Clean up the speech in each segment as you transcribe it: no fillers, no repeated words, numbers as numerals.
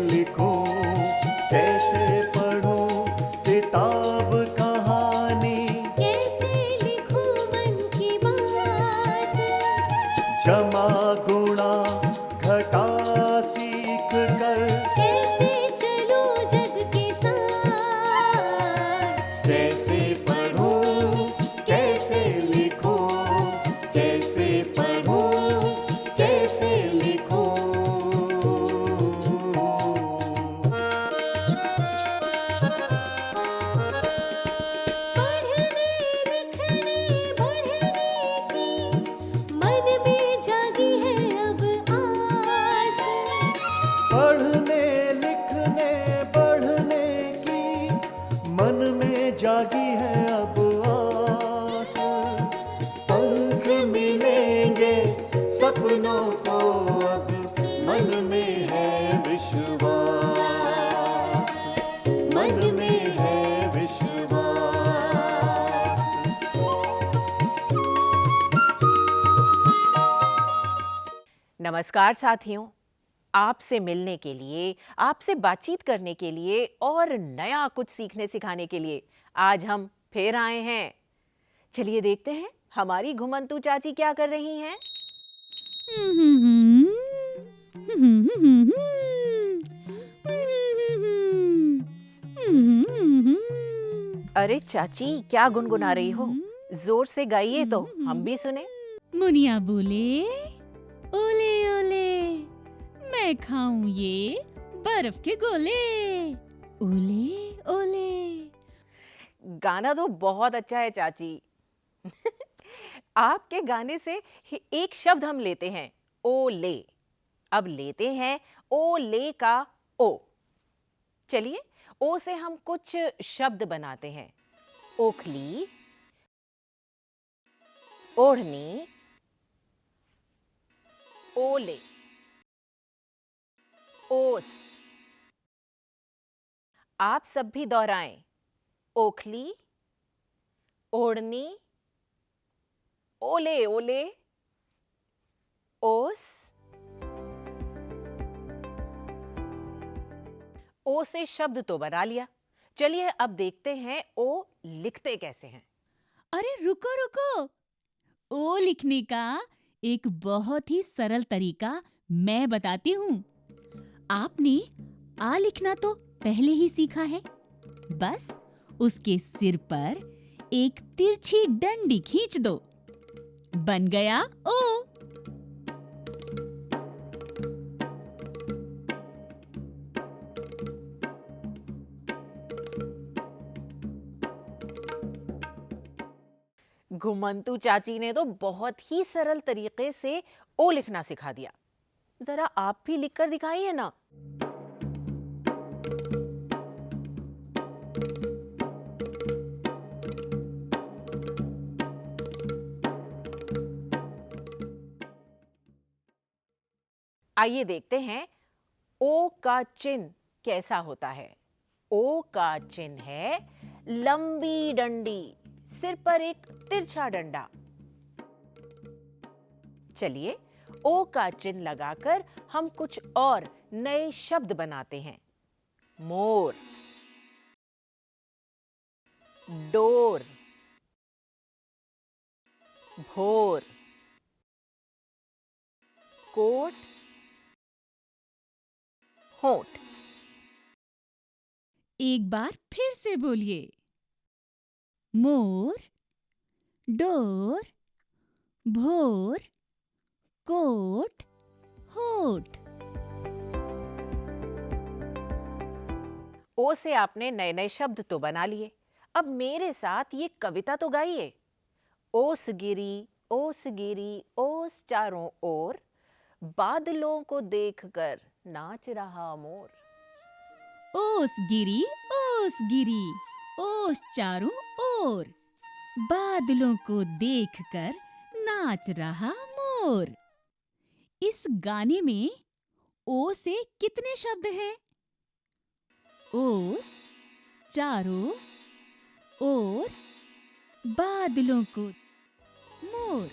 लिखूं, कैसे पढूं किताब कहानी, कैसे लिखूं मन की बात, जमा गुणा घटा सीख कर, कैसे चलूं जग के साथ, कैसे पढूं कैसे लिखूं, कैसे पढूं कैसे लिखूं। पढ़ने लिखने बढ़ने की मन में जागी है अब आस, पढ़ने लिखने बढ़ने की मन में जागी है अब आस, पंख मिलेंगे सपनों को अब मन में है विश्वास, मन में है विश्वास। नमस्कार साथियों, आपसे मिलने के लिए, आपसे बातचीत करने के लिए और नया कुछ सीखने सिखाने के लिए आज हम फिर आए हैं। चलिए देखते हैं हमारी घुमंतू चाची क्या कर रही हैं। अरे चाची, क्या गुनगुना रही हो? जोर से गाइए तो हम भी सुने। मुनिया बोले, ओले ओले, मैं खाऊं ये बर्फ के गोले, ओले ओले। गाना तो बहुत अच्छा है चाची। आपके गाने से एक शब्द हम लेते हैं, ओले। अब लेते हैं ओले का ओ। चलिए, ओ से हम कुछ शब्द बनाते हैं। ओखली, ओढ़नी, ओले, ओस। आप सब भी दोहराएं। ओखली, ओढ़नी, ओले ओले, ओस। ओ से शब्द तो बना लिया। चलिए अब देखते हैं ओ लिखते कैसे हैं। अरे रुको रुको, ओ लिखने का एक बहुत ही सरल तरीका मैं बताती हूँ। आपने आ लिखना तो पहले ही सीखा है। बस उसके सिर पर एक तिरछी डंडी खींच दो, बन गया ओ। घुमंतू चाची ने तो बहुत ही सरल तरीके से ओ लिखना सिखा दिया। जरा आप भी लिखकर दिखाइए ना। आइए देखते हैं ओ का चिन्ह कैसा होता है। ओ का चिन्ह है लंबी डंडी, सिर पर एक तिरछा डंडा। चलिए, ओ का चिन्ह लगाकर हम कुछ और नए शब्द बनाते हैं। मोर, डोर, भोर, कोट, होंठ। एक बार फिर से बोलिए। मोर, डोर, भोर, कोट, होठ। ओ से आपने नए नए शब्द तो बना लिए। अब मेरे साथ ये कविता तो गाइए। ओस गिरी ओस चारों ओर, बादलों को देखकर नाच रहा मोर। ओस गिरी ओस चारों ओर, बादलों को देखकर नाच रहा मोर। इस गाने में ओ से कितने शब्द हैं? ओस, चारों ओर, बादलों को, मोर।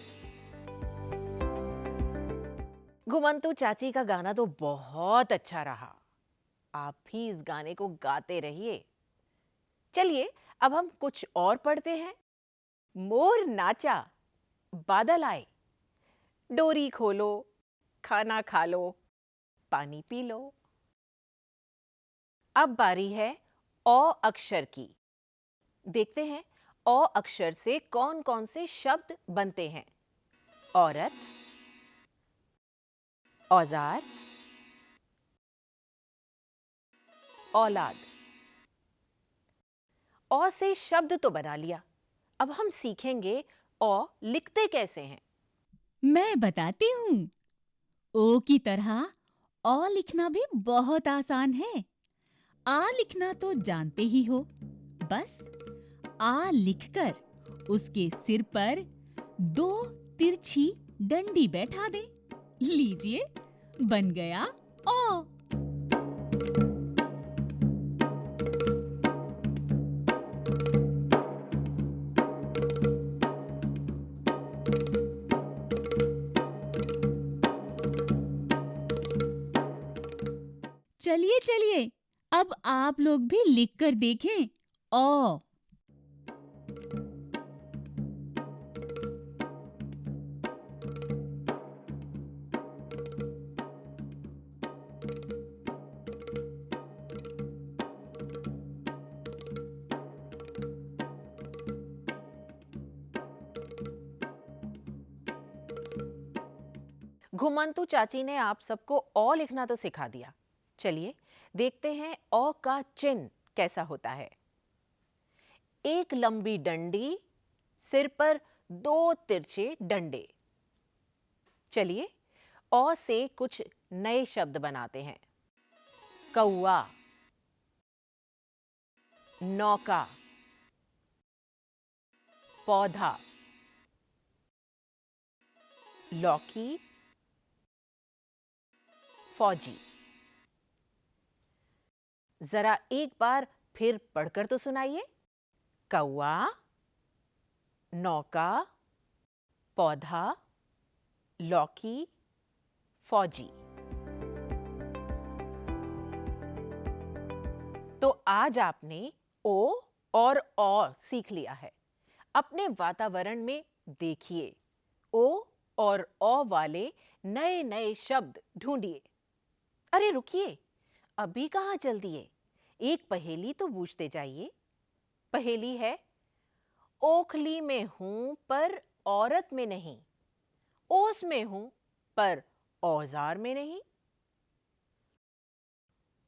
घुमंतू चाची का गाना तो बहुत अच्छा रहा। आप भी इस गाने को गाते रहिए। चलिए अब हम कुछ और पढ़ते हैं। मोर नाचा, बादल आए, डोरी खोलो, खाना खा लो, पानी पी लो। अब बारी है अ अक्षर की। देखते हैं अ अक्षर से कौन कौन से शब्द बनते हैं। औरत, औजार, औलाद। अ से शब्द तो बना लिया, अब हम सीखेंगे अ लिखते कैसे हैं। मैं बताती हूँ। ओ की तरह अ लिखना भी बहुत आसान है। आ लिखना तो जानते ही हो। बस आ लिखकर उसके सिर पर 2 तिरछी डंडी बैठा दे। लीजिए, बन गया ओ। चलिए चलिए, अब आप लोग भी लिखकर देखें। ओ। घुमंतु चाची ने आप सबको अ लिखना तो सिखा दिया। चलिए देखते हैं अ का चिन्ह कैसा होता है। एक लंबी डंडी, सिर पर 2 तिरछे डंडे। चलिए अ से कुछ नए शब्द बनाते हैं। कौआ, नौका, पौधा, लौकी, फौजी। जरा एक बार फिर पढ़कर तो सुनाइए। कौआ, नौका, पौधा, लौकी, फौजी। तो आज आपने ओ और औ सीख लिया है। अपने वातावरण में देखिए, ओ और औ वाले नए नए शब्द ढूंढिए। अरे रुकिए, अभी कहाँ चल दिए, एक पहेली तो पूछते जाइए। पहेली है, ओखली में हूं पर औरत में नहीं, ओस में हूं पर औजार में नहीं।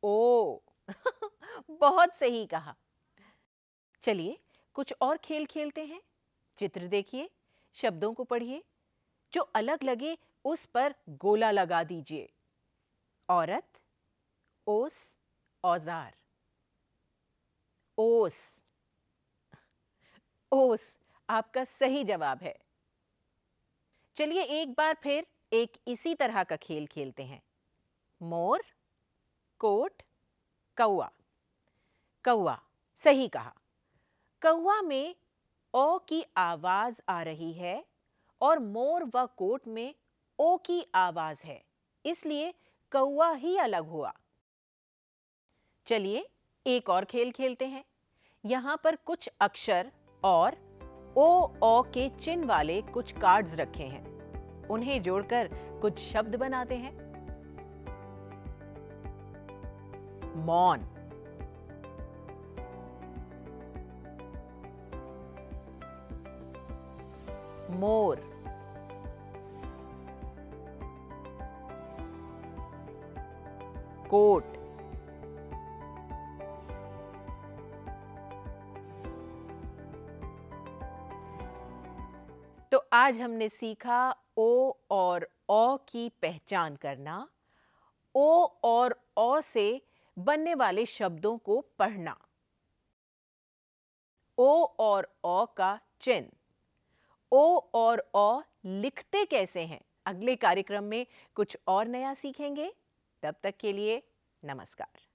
ओ बहुत सही कहा। चलिए कुछ और खेल खेलते हैं। चित्र देखिए, शब्दों को पढ़िए, जो अलग लगे उस पर गोला लगा दीजिए। औरत, ओस, औजार। ओस, ओस आपका सही जवाब है। चलिए एक बार फिर एक इसी तरह का खेल खेलते हैं। मोर, कोट, कौआ। कौआ, सही कहा। कौआ में ओ की आवाज आ रही है और मोर व कोट में ओ की आवाज है, इसलिए कौआ ही अलग हुआ। चलिए एक और खेल खेलते हैं। यहां पर कुछ अक्षर और ओ के चिन्ह वाले कुछ कार्ड्स रखे हैं, उन्हें जोड़कर कुछ शब्द बनाते हैं। मौन, मोर, कोट, तो आज हमने सीखा ओ और औ की पहचान करना, ओ और औ से बनने वाले शब्दों को पढ़ना, ओ और औ का चिन्ह, ओ और औ लिखते कैसे हैं। अगले कार्यक्रम में कुछ और नया सीखेंगे। तब तक के लिए नमस्कार।